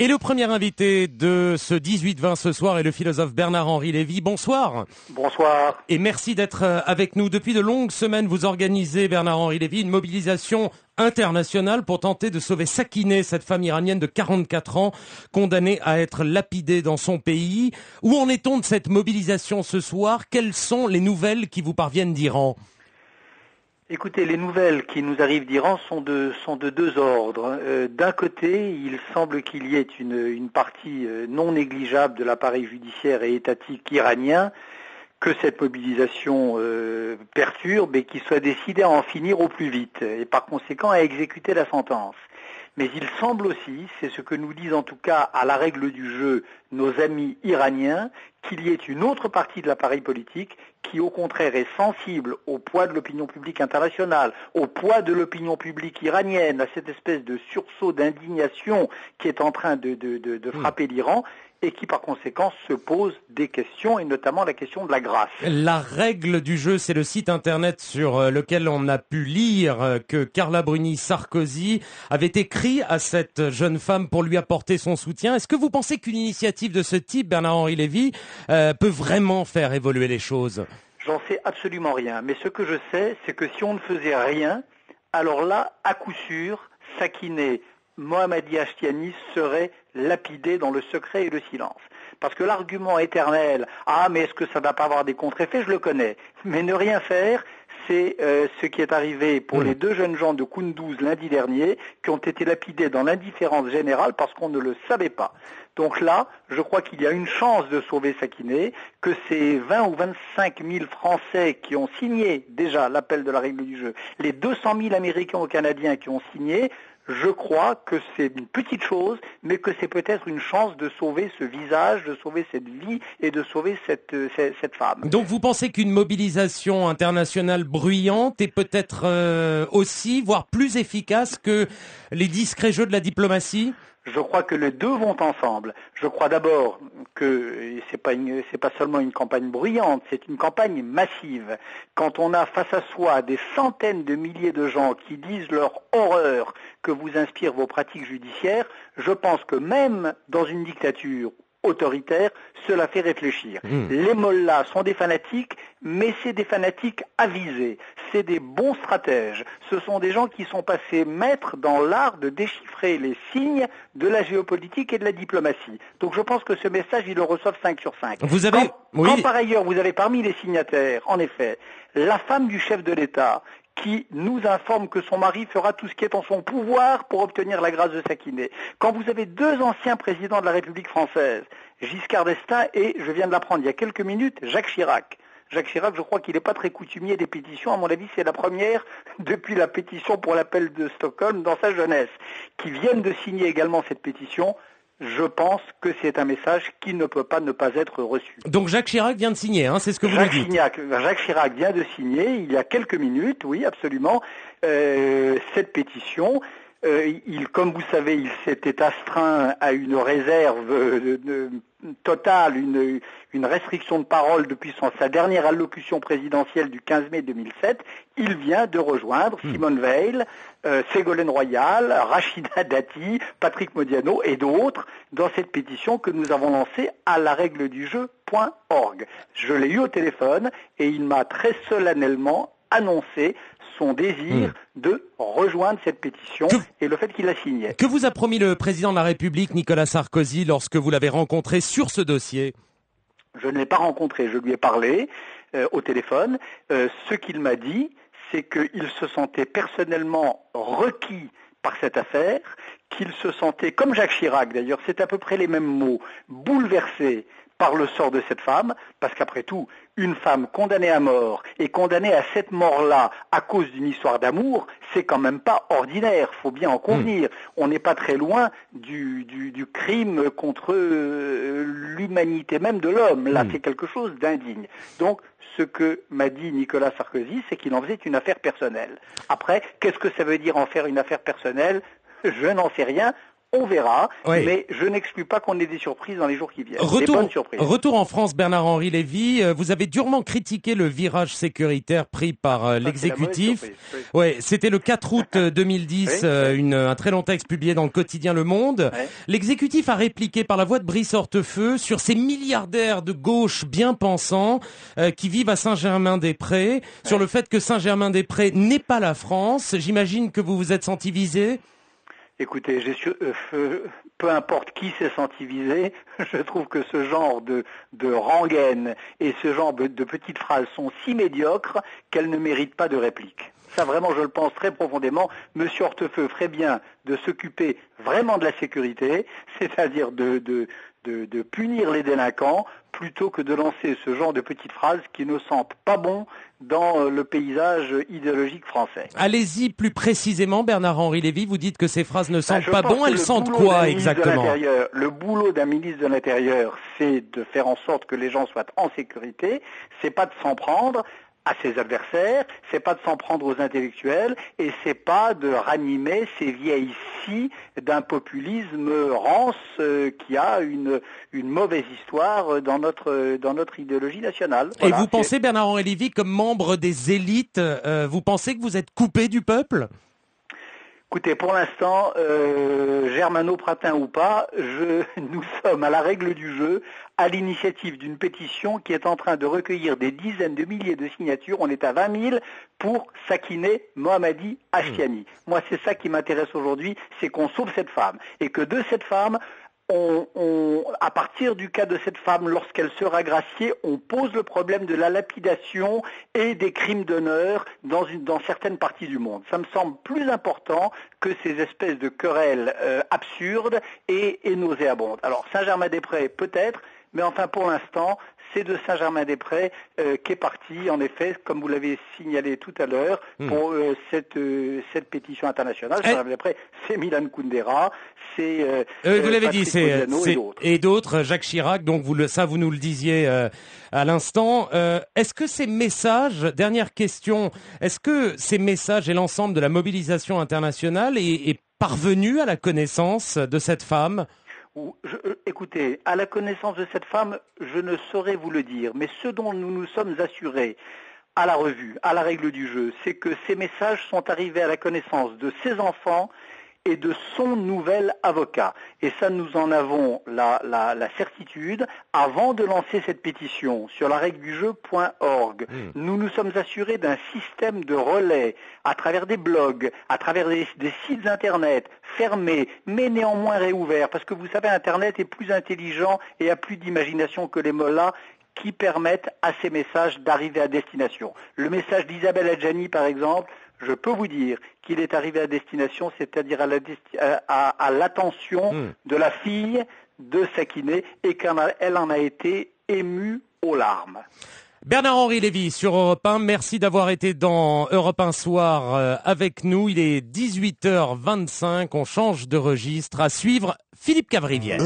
Et le premier invité de ce 18-20 ce soir est le philosophe Bernard-Henri Lévy. Bonsoir. Bonsoir. Et merci d'être avec nous. Depuis de longues semaines, vous organisez, Bernard-Henri Lévy, une mobilisation internationale pour tenter de sauver Sakineh, cette femme iranienne de 44 ans, condamnée à être lapidée dans son pays. Où en est-on de cette mobilisation ce soir? Quelles sont les nouvelles qui vous parviennent d'Iran? Écoutez, les nouvelles qui nous arrivent d'Iran sont de deux ordres. D'un côté, il semble qu'il y ait une partie non négligeable de l'appareil judiciaire et étatique iranien que cette mobilisation perturbe et qui soit décidé à en finir au plus vite et par conséquent à exécuter la sentence. Mais il semble aussi, c'est ce que nous disent en tout cas à la règle du jeu nos amis iraniens, qu'il y ait une autre partie de l'appareil politique qui au contraire est sensible au poids de l'opinion publique internationale, au poids de l'opinion publique iranienne, à cette espèce de sursaut d'indignation qui est en train de frapper l'Iran et qui par conséquent se pose des questions et notamment la question de la grâce. La règle du jeu, c'est le site internet sur lequel on a pu lire que Carla Bruni Sarkozy avait écrit à cette jeune femme pour lui apporter son soutien. Est-ce que vous pensez qu'une initiative de ce type, Bernard-Henri Lévy, peut vraiment faire évoluer les choses? J'en sais absolument rien, mais ce que je sais, c'est que si on ne faisait rien, alors là, à coup sûr, Sakineh Mohammadi Ashtiani serait lapidé dans le secret et le silence. Parce que l'argument éternel, mais est-ce que ça ne va pas avoir des contre-effets, je le connais. Mais ne rien faire, c'est ce qui est arrivé pour les deux jeunes gens de Kunduz lundi dernier, qui ont été lapidés dans l'indifférence générale parce qu'on ne le savait pas. Donc là, je crois qu'il y a une chance de sauver Sakineh, que ces 20 ou 25 000 Français qui ont signé déjà l'appel de la règle du jeu, les 200 000 Américains ou Canadiens qui ont signé, je crois que c'est une petite chose, mais que c'est peut-être une chance de sauver ce visage, de sauver cette vie et de sauver cette femme. Donc vous pensez qu'une mobilisation internationale bruyante est peut-être aussi, voire plus efficace que les discrets jeux de la diplomatie? Je crois que les deux vont ensemble. Je crois d'abord que c'est pas seulement une campagne bruyante, c'est une campagne massive. Quand on a face à soi des centaines de milliers de gens qui disent leur horreur que vous inspirent vos pratiques judiciaires, je pense que même dans une dictature autoritaire, cela fait réfléchir. Les mollahs sont des fanatiques, mais c'est des fanatiques avisés, c'est des bons stratèges. Ce sont des gens qui sont passés maîtres dans l'art de déchiffrer les signes de la géopolitique et de la diplomatie. Donc je pense que ce message, ils le reçoivent 5 sur 5. Quand par ailleurs vous avez parmi les signataires, en effet, la femme du chef de l'État, qui nous informe que son mari fera tout ce qui est en son pouvoir pour obtenir la grâce de Sakineh. Quand vous avez deux anciens présidents de la République française, Giscard d'Estaing et, je viens de l'apprendre il y a quelques minutes, Jacques Chirac. Jacques Chirac, je crois qu'il n'est pas très coutumier des pétitions. À mon avis, c'est la première depuis la pétition pour l'appel de Stockholm dans sa jeunesse, qui viennent de signer également cette pétition. Je pense que c'est un message qui ne peut pas ne pas être reçu. Donc Jacques Chirac vient de signer, c'est ce que vous nous dites. Jacques Chirac vient de signer, il y a quelques minutes, oui, absolument, cette pétition. Comme vous savez, il s'était astreint à une réserve totale, une restriction de parole depuis sa dernière allocution présidentielle du 15 mai 2007. Il vient de rejoindre Simone Veil, Ségolène Royal, Rachida Dati, Patrick Modiano et d'autres dans cette pétition que nous avons lancée à la règle du jeu.org. Je l'ai eu au téléphone et il m'a très solennellement annoncé son désir de rejoindre cette pétition et le fait qu'il la signait. Que vous a promis le président de la République, Nicolas Sarkozy, lorsque vous l'avez rencontré sur ce dossier? Je ne l'ai pas rencontré, je lui ai parlé au téléphone. Ce qu'il m'a dit, c'est qu'il se sentait personnellement requis par cette affaire, qu'il se sentait, comme Jacques Chirac d'ailleurs, c'est à peu près les mêmes mots, bouleversé par le sort de cette femme, parce qu'après tout, une femme condamnée à mort et condamnée à cette mort-là à cause d'une histoire d'amour, c'est quand même pas ordinaire, faut bien en convenir. On n'est pas très loin du crime contre l'humanité même de l'homme. Là, c'est quelque chose d'indigne. Donc, ce que m'a dit Nicolas Sarkozy, c'est qu'il en faisait une affaire personnelle. Après, qu'est-ce que ça veut dire en faire une affaire personnelle? Je n'en sais rien. On verra, Oui. mais je n'exclus pas qu'on ait des surprises dans les jours qui viennent. Des bonnes surprises. Retour en France, Bernard-Henri Lévy. Vous avez durement critiqué le virage sécuritaire pris par l'exécutif. Oui. Ouais, c'était le 4 août 2010, un très long texte publié dans le quotidien Le Monde. Ouais. L'exécutif a répliqué par la voix de Brice Hortefeux sur ces milliardaires de gauche bien pensants qui vivent à Saint-Germain-des-Prés, sur le fait que Saint-Germain-des-Prés n'est pas la France. J'imagine que vous vous êtes senti visé. Écoutez, peu importe qui s'est senti visé, je trouve que ce genre de rengaine et ce genre de petites phrases sont si médiocres qu'elles ne méritent pas de réplique. Ça, vraiment, je le pense très profondément. Monsieur Hortefeux ferait bien de s'occuper vraiment de la sécurité, c'est-à-dire de punir les délinquants, plutôt que de lancer ce genre de petites phrases qui ne sentent pas bon dans le paysage idéologique français. Allez-y plus précisément, Bernard-Henri Lévy, vous dites que ces phrases ne sentent pas bon, elles sentent quoi exactement? Le boulot d'un ministre de l'Intérieur, c'est de faire en sorte que les gens soient en sécurité, c'est pas de s'en prendre à ses adversaires, c'est pas de s'en prendre aux intellectuels et c'est pas de ranimer ces vieilles scies d'un populisme rance qui a une mauvaise histoire dans notre idéologie nationale. Voilà. Et vous pensez, Bernard-Henri Lévy, comme membre des élites, vous pensez que vous êtes coupé du peuple? Écoutez, pour l'instant, germano-pratin ou pas, nous sommes à la règle du jeu, à l'initiative d'une pétition qui est en train de recueillir des dizaines de milliers de signatures. On est à 20 000 pour Sakineh Mohammadi Ashtiani. Moi, c'est ça qui m'intéresse aujourd'hui, c'est qu'on sauve cette femme. Et que de cette femme, à partir du cas de cette femme, lorsqu'elle sera graciée, on pose le problème de la lapidation et des crimes d'honneur dans certaines parties du monde. Ça me semble plus important que ces espèces de querelles absurdes et nauséabondes. Alors, Saint-Germain-des-Prés, peut-être, mais enfin, pour l'instant, c'est de Saint-Germain-des-Prés qu'est parti, en effet, comme vous l'avez signalé tout à l'heure, pour cette pétition internationale. Saint-Germain-des-Prés, c'est Milan Kundera, c'est vous l'avez dit, et d'autres, Jacques Chirac, donc vous nous le disiez à l'instant. Est-ce que ces messages, dernière question, est-ce que ces messages et l'ensemble de la mobilisation internationale est parvenu à la connaissance de cette femme? Écoutez, à la connaissance de cette femme, je ne saurais vous le dire, mais ce dont nous nous sommes assurés à la revue, à la règle du jeu, c'est que ces messages sont arrivés à la connaissance de ses enfants et de son nouvel avocat. Et ça, nous en avons la certitude avant de lancer cette pétition sur la règle du jeu.org. Nous nous sommes assurés d'un système de relais à travers des blogs, à travers des sites internet fermés, mais néanmoins réouverts, parce que vous savez, Internet est plus intelligent et a plus d'imagination que les mollahs, qui permettent à ces messages d'arriver à destination. Le message d'Isabelle Adjani, par exemple, je peux vous dire qu'il est arrivé à destination, c'est-à-dire à l'attention de la fille de Sakineh, et qu'elle en a été émue aux larmes. Bernard-Henri Lévy sur Europe 1, merci d'avoir été dans Europe 1 Soir avec nous. Il est 18h25, on change de registre. À suivre, Philippe Cavrivière.